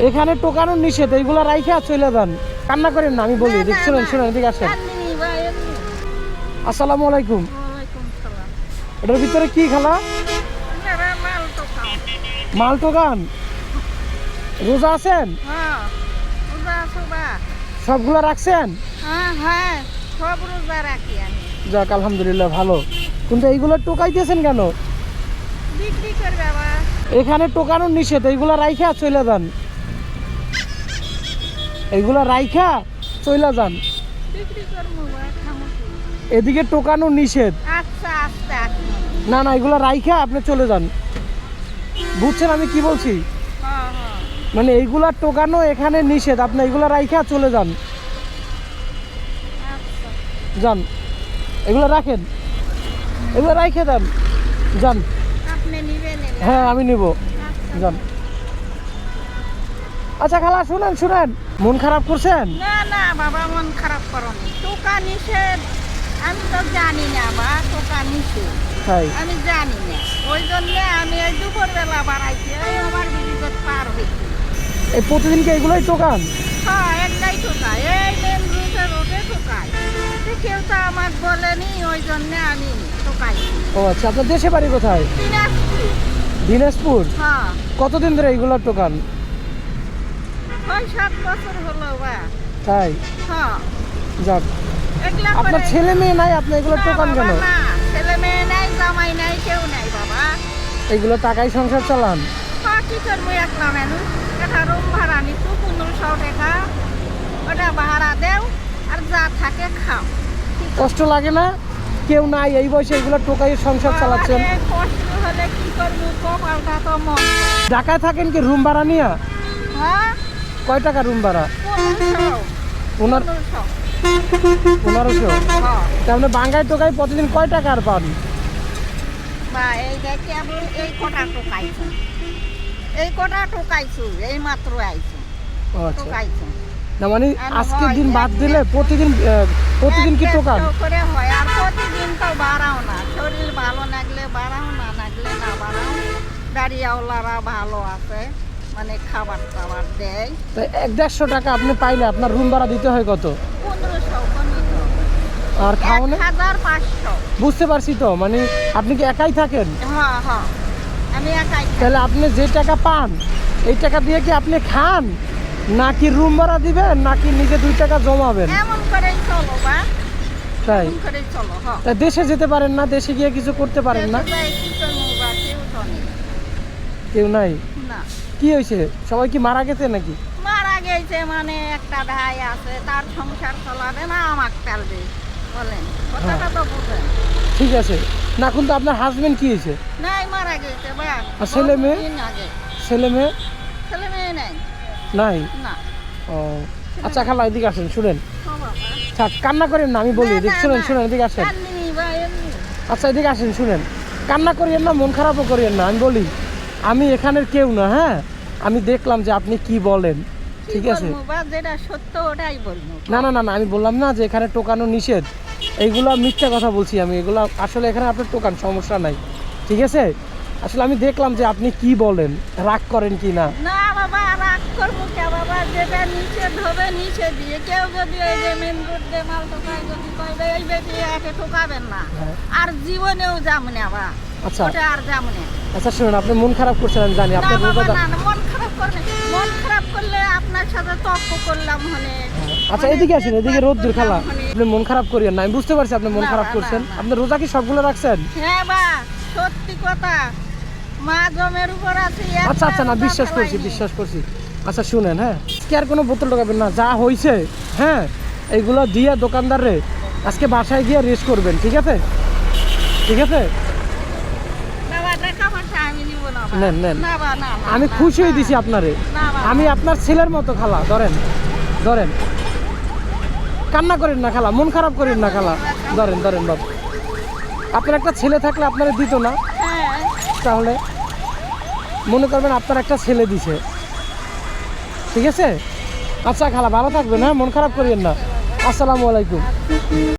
এখানে টোকানোর নিষেধ, এইগুলো রাইখা চলে যান। কান্না করেন না, আমি বলি। শুনেন শুনেন, এদিকে আসেন। আসসালামু আলাইকুম। এটার ভিতরে কি খালা? মাল টোকান? রোজা আছেন? সবগুলো রাখছেন? যাক আলহামদুলিল্লাহ, ভালো। কিন্তু এইগুলো টোকাইতেছেন কেন? এখানে টোকানোর নিষেধ, এইগুলো রাইখা চলে যান। এইগুলো রাইখা চলে যান। এদিকে টোকানো নিষেধ। না না, এগুলো রাইখা আপনি চলে যান। বুঝছেন আমি কি বলছি? মানে এইগুলা টোকানো এখানে নিষেধ, আপনি এইগুলো রাইখা চলে যান। যান, এগুলো রাখেন, এগুলো রাইখে দেন, যান। হ্যাঁ আমি নিব, যান। আচ্ছা খালা, শুনেন শুনেন, মন খারাপ করছেন? না না বাবা, মন খারাপ করনি। টোকা নিষেধ আমি তো জানি না বা টোকা নিষেধ আমি জানি না, ওই জন্য আমি এই দুপুরবেলা বাড়াইছি। আমার বিপদ পার হয়েছি। এই প্রতিদিন কি এগুলোই টোকান? হ্যাঁ, একটাই টোকায়, এই মেন রোডে টোকায়। কেউ তো আমাকে বলেনি, ওই জন্য আমি টোকাই। ও আচ্ছা, আপনার দেশে বাড়ি কোথায়? দিনাজপুর। দিনাজপুর? হ্যাঁ। কতদিন ধরে এইগুলো টোকান? 6-7 বছর হলো বা। তাই? হ্যাঁ। যাক, আপনার ছেলে মেয়ে নাই, আপনি এগুলো টোকান কেন? না, ছেলে মেয়ে নাই, জামাই নাই, কেউ নাই বাবা। এইগুলো টাকায় সংসার চালান? হ্যাঁ, কি করবো, একলা মানুষ। একটা রুম ভাড়া নিচ্ছু 1500 টাকা, ওটা ভাড়া দেও আর যা থাকে খাও। কষ্ট লাগে না? কেউ নাই এই বয়সে এগুলো টোকাই সংসার চালাচ্ছেন? কষ্ট হলে কি করবো, কপালটা তো মন। ঢাকায় থাকেন কি রুম ভাড়া নিয়ে? হ্যাঁ। কয় টাকা রুম ভাড়া? 1500। 1500? তাহলে বাঙ্গাই টোকাই প্রতিদিন কয় টাকা আর পান? বা এই দেখে আমি এই কটা টোকাইছি, এই মাত্র আইছি। আচ্ছা, টোকাইছি না মানে আজকের দিন বাদ দিলে প্রতিদিন কি টোকান? করে হয়, আর প্রতিদিন তো বাড়াও না। শরীর ভালো লাগলে বাড়াও, না লাগলে না বাড়াও। গাড়িওয়ালারা ভালো আছে, মানে খাবার টাবার দেয়। তো 100-150 টাকা আপনি পাইলে আপনার রুম ভাড়া দিতে হয় কত? 1500। আর খাওয়ানো? 1500। বুঝতে পারছি তো, মানে আপনি কি একাই থাকেন? হ্যাঁ হ্যাঁ, আমি একাই। তাহলে আপনি যে টাকা পান এই টাকা দিয়ে কি আপনি খান, নাকি রুম ভাড়া দিবেন, নাকি নিজে 2 টাকা জমাবেন? এমন করেই চলো বা। তাই? এমন করেই চলো। হ্যাঁ। তা দেশে যেতে পারেন না? দেশে গিয়ে কিছু করতে পারেন না? কেউ নাই? না। কি হয়েছে, সবাই কি মারা গেছে নাকি? মারা গেছে, মানে একটা ভাই আছে, তার সংসার চলাবে না, আমাকে ফেলবে বলেন, কথাটা তো বুঝেন। ঠিক আছে না, কিন্তু আপনার হাজবেন্ড কি হয়েছে? নাই, মারা গেছে বা। আর ছেলে মেয়ে? ছেলে মেয়ে? ছেলে মেয়ে নাই। নাই? না। ও আচ্ছা খালা, এদিকে আসেন, শুনেন। বাবা। থাক, কান্না করেন না, আমি বলি। শুনেন শুনেন, এদিকে আসেন। আচ্ছা এদিকে আসেন, শুনেন। কান্না করিয়েন না, মন খারাপও করিয়েন না, আমি বলি। আমি এখানের কেউ না, হ্যাঁ। আমি দেখলাম যে আপনি কি বলেন, ঠিক আছে? যেটা সত্য ওটাই বলবো। না না না না, আমি বললাম না যে এখানে টোকানো নিষেধ, এইগুলা মিথ্যা কথা বলছি আমি। এগুলা আসলে এখানে আপনার টোকান, সমস্যা নাই, ঠিক আছে? আসলে আমি দেখলাম যে আপনি কি বলেন, রাগ করেন কি না। না বাবা, রাগ করবো কে বাবা? যেটা নিষেধ হবে নিষেধ দিয়ে, কেউ যদি এই যে মেন রোড দিয়ে মাল টোকায়, যদি কইবে এই বেশি একে টোকাবেন না, আর জীবনেও যাম না বা। আচ্ছা ওটা আর যাম না। আচ্ছা শুনুন, আপনি মন খারাপ করছেন আমি জানি। আপনার মন খারাপ করলে, মন খারাপ করলে আপনার সাথে তর্ক করলাম হলে। আচ্ছা এদিকে আসেন, এদিকে রোদ্দুর খালা। আপনি মন খারাপ করিয়েন না, আমি বুঝতে পারছি আপনি মন খারাপ করছেন। আপনি রোজা কি সবগুলো রাখছেন? হ্যাঁ বা, সত্যি কথা, মা জমের উপর আছে। আচ্ছা আচ্ছা, না বিশ্বাস করছি। আচ্ছা শুনেন, হ্যাঁ, আজকে আর কোনো বোতল ঢোকাবেন না, যা হয়েছে, হ্যাঁ, এইগুলো দিয়ে দোকানদারে আজকে বাসায় গিয়ে রেস্ট করবেন, ঠিক আছে? ঠিক আছে, নেন নেন। আমি খুশি হয়ে দিছি আপনারে, আমি আপনার ছেলের মতো খালা। ধরেন, কান্না করেন না খালা, মন খারাপ করেন না খালা। ধরেন বাবু, আপনার একটা ছেলে থাকলে আপনারা দিত না? তাহলে মনে করবেন আপনার একটা ছেলে দিছে, ঠিক আছে? আচ্ছা খালা, ভালো থাকবেন, হ্যাঁ, মন খারাপ করিয়েন না। আসসালামু আলাইকুম।